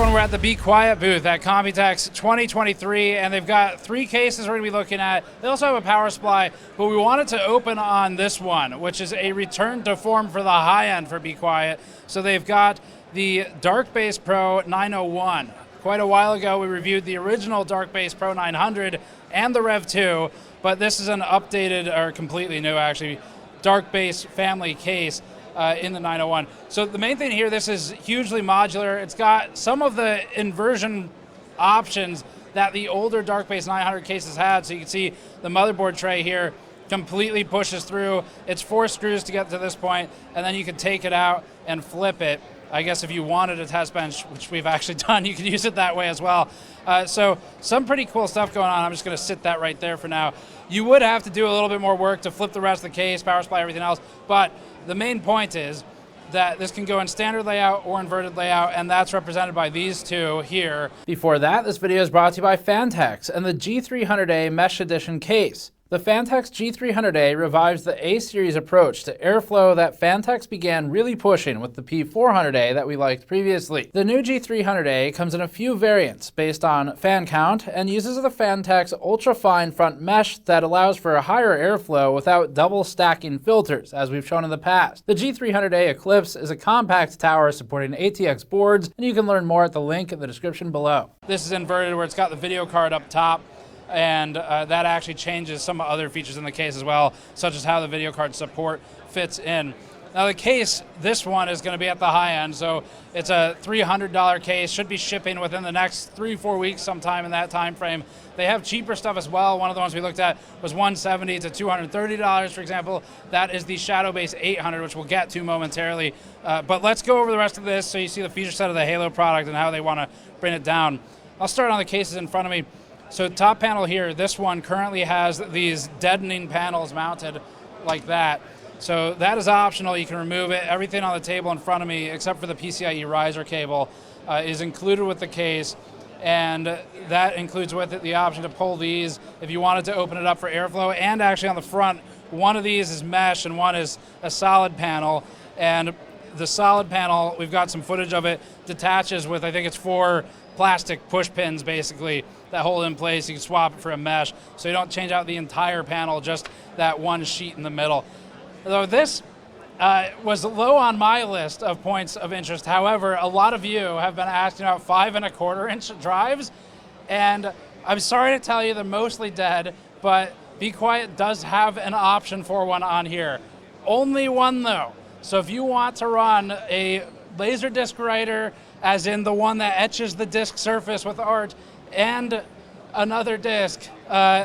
everyone, we're at the Be Quiet booth at Computex 2023, and they've got 3 cases we're going to be looking at. They also have a power supply, but we wanted to open on this one, which is a return to form for the high end for Be Quiet. So they've got the Darkbase Pro 901. Quite a while ago, we reviewed the original Darkbase Pro 900 and the Rev 2, but this is an updated, or completely new actually, Darkbase family case in the 901. So the main thing here, this is hugely modular. It's got some of the inversion options that the older Darkbase 900 cases had. So you can see the motherboard tray here completely pushes through. It's 4 screws to get to this point, and then you can take it out and flip it. I guess if you wanted a test bench, which we've actually done, you could use it that way as well. So some pretty cool stuff going on. I'm just going to sit that right there for now. You would have to do a little bit more work to flip the rest of the case, power supply, everything else, but the main point is that this can go in standard layout or inverted layout, and that's represented by these 2 here. Before that, this video is brought to you by Fantex and the G300A Mesh Edition case. The Fantex G300A revives the A-series approach to airflow that Fantex began really pushing with the P400A that we liked previously. The new G300A comes in a few variants based on fan count and uses the Fantex ultra-fine front mesh that allows for a higher airflow without double stacking filters, as we've shown in the past. The G300A Eclipse is a compact tower supporting ATX boards, and you can learn more at the link in the description below. This is inverted where it's got the video card up top, and that actually changes some other features in the case as well, such as how the video card support fits in. Now the case, this one is going to be at the high end, so it's a $300 case, should be shipping within the next 3-4 weeks sometime in that time frame. They have cheaper stuff as well. One of the ones we looked at was $170 to $230, for example. That is the Shadowbase 800, which we'll get to momentarily. But let's go over the rest of this so you see the feature set of the Halo product and how they want to bring it down. I'll start on the cases in front of me. So top panel here, this one currently has these deadening panels mounted like that. So that is optional, you can remove it. Everything on the table in front of me, except for the PCIe riser cable, is included with the case. And that includes with it the option to pull these if you wanted to open it up for airflow. And actually on the front, one of these is mesh and one is a solid panel. And the solid panel, we've got some footage of it, detaches with, I think it's 4 plastic push pins basically that hold it in place. You can swap it for a mesh, so you don't change out the entire panel, just that one sheet in the middle. Though this was low on my list of points of interest. However, a lot of you have been asking about 5¼ inch drives, and I'm sorry to tell you they're mostly dead, but Be Quiet does have an option for one on here. Only one though. So if you want to run a laser disc writer, as in the one that etches the disc surface with art, and another disc,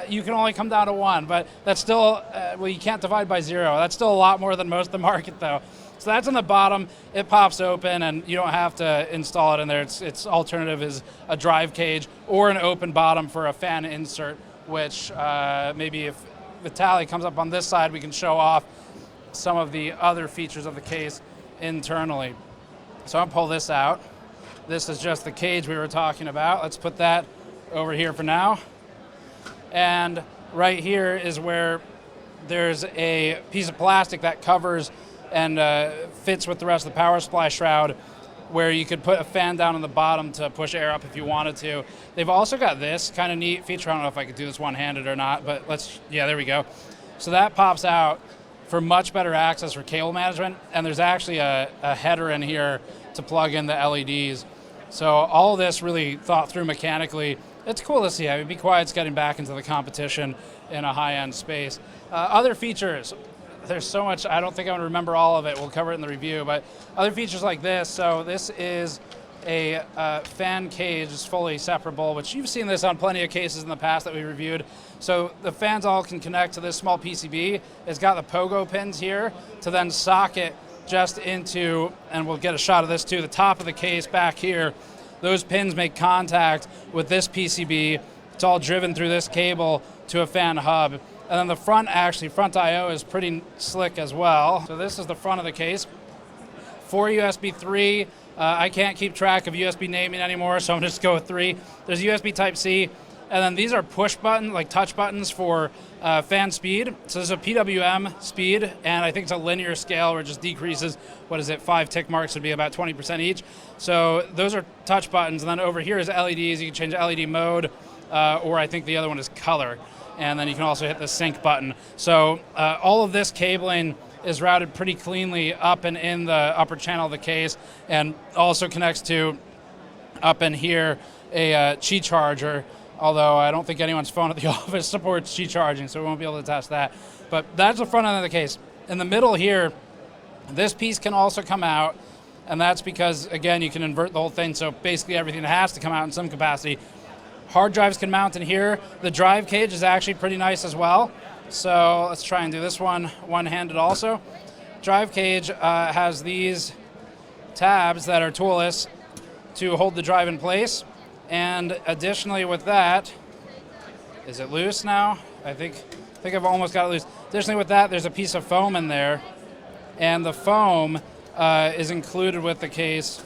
you can only come down to 1, but that's still, well, you can't divide by 0. That's still a lot more than most of the market though. So that's on the bottom, it pops open and you don't have to install it in there. Its alternative is a drive cage or an open bottom for a fan insert, which maybe if Vitalii comes up on this side, we can show off some of the other features of the case internally. So I'll pull this out. This is just the cage we were talking about. Let's put that over here for now. And right here is where there's a piece of plastic that covers and fits with the rest of the power supply shroud, where you could put a fan down on the bottom to push air up if you wanted to. They've also got this kind of neat feature. I don't know if I could do this one-handed or not, but yeah, there we go. So that pops out for much better access for cable management, and there's actually a header in here to plug in the LEDs. So all of this really thought through mechanically. It's cool to see. I mean, Be Quiet's getting back into the competition in a high-end space. Other features, there's so much, I don't think I'm gonna remember all of it. We'll cover it in the review, but other features like this. So this is a fan cage, it's fully separable, which you've seen this on plenty of cases in the past that we reviewed. So the fans all can connect to this small PCB. It's got the pogo pins here to then socket just into, and we'll get a shot of this too, the top of the case back here. Those pins make contact with this PCB. It's all driven through this cable to a fan hub. And then the front, actually, front I/O is pretty slick as well. So this is the front of the case. 4 USB 3. I can't keep track of USB naming anymore, so I'm just go with 3. There's USB Type-C. And then these are push button, like touch buttons for fan speed. So there's a PWM speed, and I think it's a linear scale where it just decreases, 5 tick marks would be about 20% each. So those are touch buttons. And then over here is LEDs. You can change LED mode, or I think the other one is color. And then you can also hit the sync button. So all of this cabling is routed pretty cleanly up and in the upper channel of the case, and also connects to, up in here, a Qi charger, although I don't think anyone's phone at the office supports Qi charging, so we won't be able to test that. But that's the front end of the case. In the middle here, this piece can also come out, and that's because, again, you can invert the whole thing, so basically everything has to come out in some capacity. Hard drives can mount in here. The drive cage is actually pretty nice as well. So let's try and do this one one-handed also. Drive cage has these tabs that are toolless to hold the drive in place. And additionally with that, is it loose now? I think I've almost got it loose. Additionally with that, there's a piece of foam in there. And the foam is included with the case.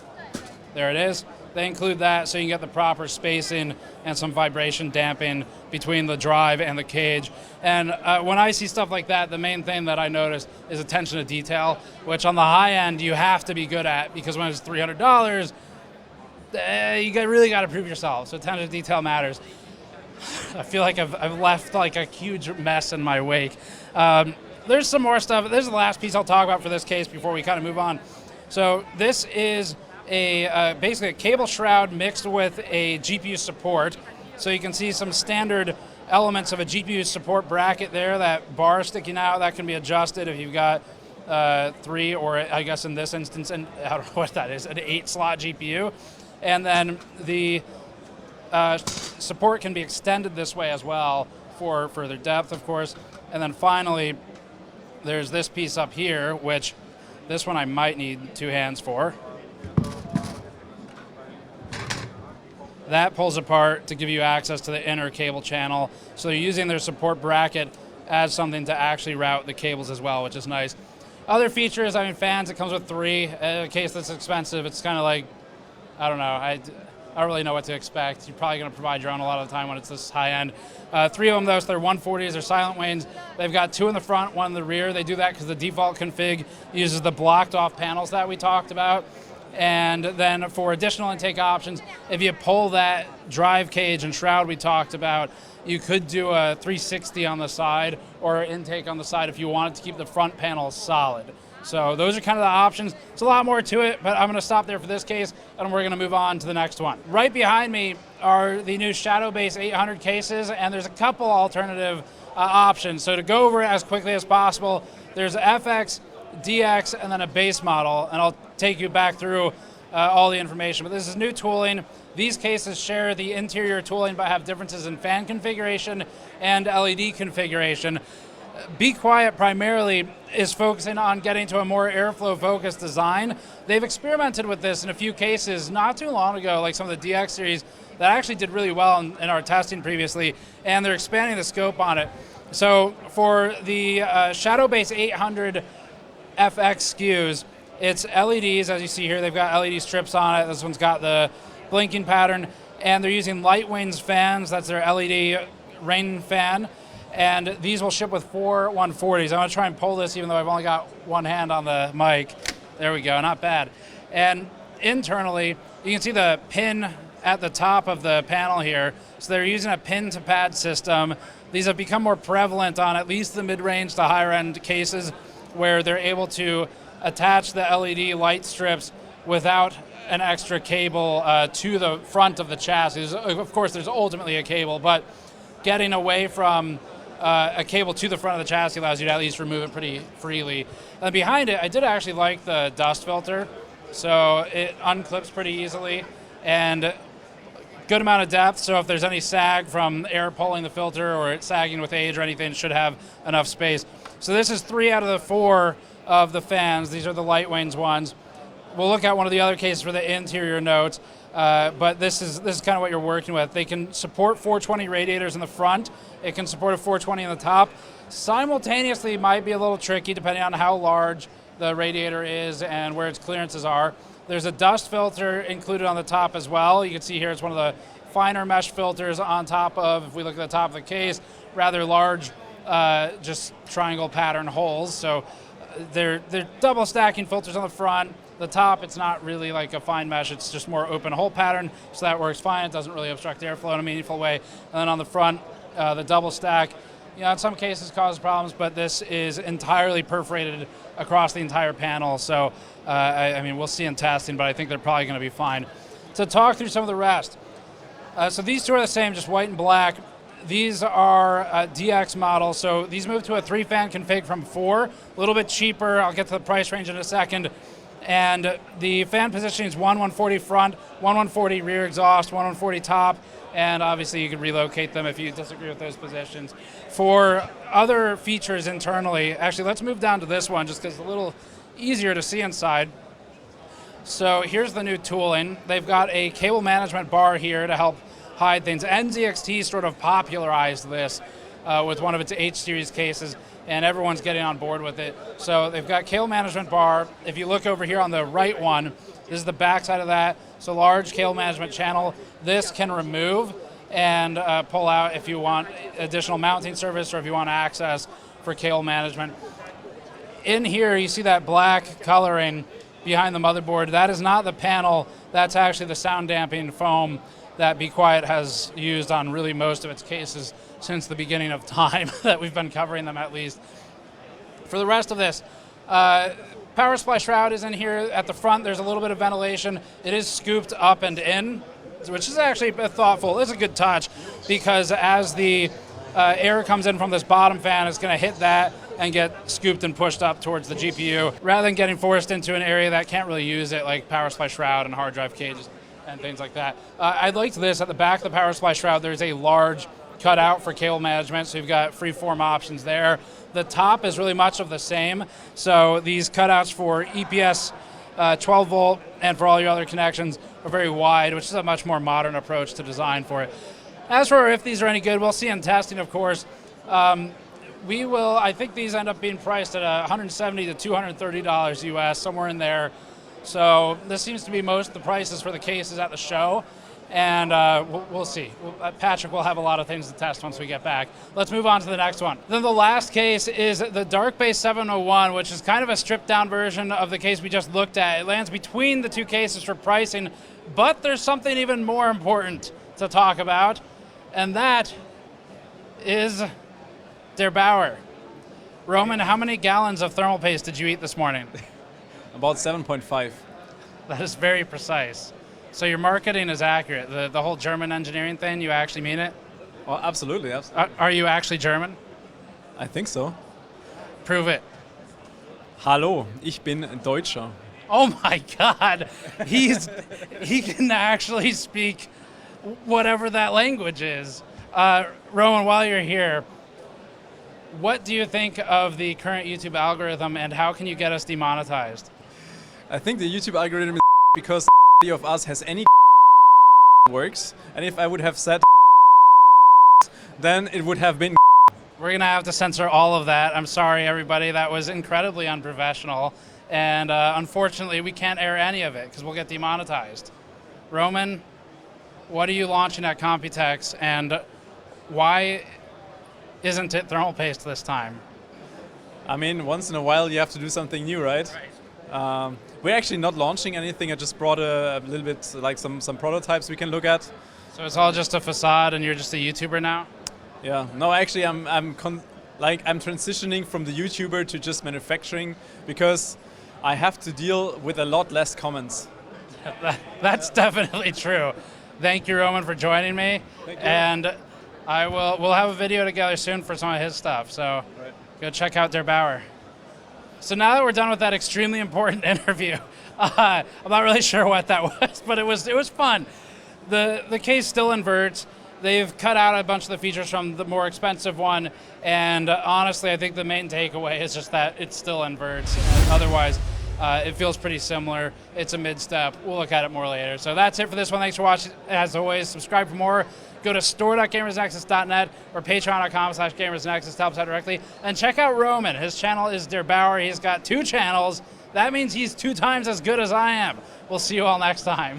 There it is. They include that so you can get the proper spacing and some vibration damping between the drive and the cage. And when I see stuff like that, the main thing that I notice is attention to detail, which on the high end you have to be good at, because when it's $300, you really got to prove yourself. So attention to detail matters. I feel like I've left like a huge mess in my wake. There's some more stuff. There's the last piece I'll talk about for this case before we kind of move on. So this is basically a cable shroud mixed with a GPU support. So you can see some standard elements of a GPU support bracket there. That bar sticking out, that can be adjusted if you've got 3, or I guess in this instance, and I don't know what that is, an 8-slot GPU. And then the support can be extended this way as well for further depth, of course. And then finally, there's this piece up here, which this one I might need 2 hands for. That pulls apart to give you access to the inner cable channel. So you're using their support bracket as something to actually route the cables as well, which is nice. Other features, fans, it comes with 3. In a case that's expensive, it's kind of like, I don't know, I don't really know what to expect. You're probably going to provide your own a lot of the time when it's this high end. 3 of them, though, so they're 140s, they're silent wanes. They've got 2 in the front, 1 in the rear. They do that because the default config uses the blocked off panels that we talked about. And then for additional intake options, if you pull that drive cage and shroud we talked about, you could do a 360 on the side or intake on the side if you wanted to keep the front panel solid. So those are kind of the options. It's a lot more to it, but I'm going to stop there for this case, and we're going to move on to the next one. Right behind me are the new Shadowbase 800 cases, and there's a couple alternative options. So to go over it as quickly as possible, there's FX, DX, and then a base model, and I'll take you back through all the information. But this is new tooling. These cases share the interior tooling but have differences in fan configuration and LED configuration. Be Quiet primarily is focusing on getting to a more airflow focused design. They've experimented with this in a few cases not too long ago, like some of the DX series that actually did really well in our testing previously, and they're expanding the scope on it. So for the Shadowbase 800 FX SKUs, it's LEDs, as you see here. They've got LED strips on it. This one's got the blinking pattern, and they're using Light Wings fans. That's their LED rain fan, and these will ship with 4 140s. I'm going to try and pull this even though I've only got one hand on the mic. There we go, not bad. And internally, you can see the pin at the top of the panel here. So they're using a pin to pad system. These have become more prevalent on at least the mid-range to higher end cases, where they're able to attach the LED light strips without an extra cable to the front of the chassis. Of course, there's ultimately a cable, but getting away from a cable to the front of the chassis allows you to at least remove it pretty freely. And behind it, I did actually like the dust filter. So it unclips pretty easily, and good amount of depth, so if there's any sag from air pulling the filter or it sagging with age or anything, it should have enough space. So this is 3 out of the 4 of the fans. These are the Light Wings ones. We'll look at one of the other cases for the interior notes, but this is kind of what you're working with. They can support 420 radiators in the front. It can support a 420 in the top. Simultaneously might be a little tricky depending on how large the radiator is and where its clearances are. There's a dust filter included on the top as well. You can see here it's one of the finer mesh filters on top of, if we look at the top of the case, rather large, just triangle pattern holes. So they're double stacking filters on the front. The top, it's not really like a fine mesh, it's just more open hole pattern, so that works fine. It doesn't really obstruct airflow in a meaningful way. And then on the front, the double stack, in some cases causes problems, but this is entirely perforated across the entire panel. So, I mean, we'll see in testing, but I think they're probably going to be fine. To talk through some of the rest. So these two are the same, just white and black. These are DX models, so these move to a 3-fan config from 4, a little bit cheaper. I'll get to the price range in a second. And the fan positioning is 140 front, 140 rear exhaust, 140 top, and obviously you can relocate them if you disagree with those positions. For other features internally, actually let's move down to this one just because it's a little easier to see inside. So here's the new tooling. They've got a cable management bar here to help hide things. NZXT sort of popularized this with one of its H-series cases, and everyone's getting on board with it. So they've got cable management bar. If you look over here on the right one, this is the back side of that. So large cable management channel. This can remove and pull out if you want additional mounting service or if you want access for cable management. In here, you see that black coloring behind the motherboard. That is not the panel. That's actually the sound damping foam that Be Quiet has used on really most of its cases since the beginning of time that we've been covering them at least. For the rest of this, power supply shroud is in here at the front. There's a little bit of ventilation. It is scooped up and in, which is actually thoughtful. It's a good touch because as the air comes in from this bottom fan, it's going to hit that and get scooped and pushed up towards the GPU rather than getting forced into an area that can't really use it, like power supply shroud and hard drive cages and things like that. I liked this. At the back of the power supply shroud, there's a large cutout for cable management, so you've got free-form options there. The top is really much of the same, so these cutouts for EPS 12 volt and for all your other connections are very wide, which is a much more modern approach to design for it. As for if these are any good, we'll see in testing, of course. I think these end up being priced at $170 to $230 US, somewhere in there. So this seems to be most of the prices for the cases at the show, and we'll see. Patrick will have a lot of things to test once we get back. Let's move on to the next one. Then the last case is the Darkbase 701, which is kind of a stripped-down version of the case we just looked at. It lands between the two cases for pricing, but there's something even more important to talk about, and that is Der Bauer. Roman, how many gallons of thermal paste did you eat this morning? About 7.5. That is very precise. So your marketing is accurate. The whole German engineering thing, you actually mean it? Oh, absolutely. Are you actually German? I think so. Prove it. Hallo, ich bin Deutscher. Oh my God, he can actually speak whatever that language is. Roman, while you're here, what do you think of the current YouTube algorithm and how can you get us demonetized? I think the YouTube algorithm is because of us has any works, and if I would have said then it would have been. We're going to have to censor all of that. I'm sorry, everybody. That was incredibly unprofessional. And unfortunately, we can't air any of it because we'll get demonetized. Roman, what are you launching at Computex, and why isn't it thermal paste this time? I mean, once in a while you have to do something new, right? We're actually not launching anything. I just brought a little bit, like some prototypes we can look at. So it's all just a facade and you're just a YouTuber now? Yeah. No, actually I'm transitioning from the YouTuber to just manufacturing because I have to deal with a lot less comments. That's definitely true. Thank you, Roman, for joining me. Thank you. And we'll have a video together soon for some of his stuff. So Go check out Der Bauer. So now that we're done with that extremely important interview, I'm not really sure what that was, but it was fun. The case still inverts. They've cut out a bunch of the features from the more expensive one, and honestly, I think the main takeaway is just that it still inverts. Otherwise, it feels pretty similar. It's a mid-step. We'll look at it more later. So that's it for this one. Thanks for watching. As always, subscribe for more. Go to store.gamersnexus.net or patreon.com/gamersnexus to help us out directly. And check out Roman. His channel is Der Bauer. He's got 2 channels. That means he's 2 times as good as I am. We'll see you all next time.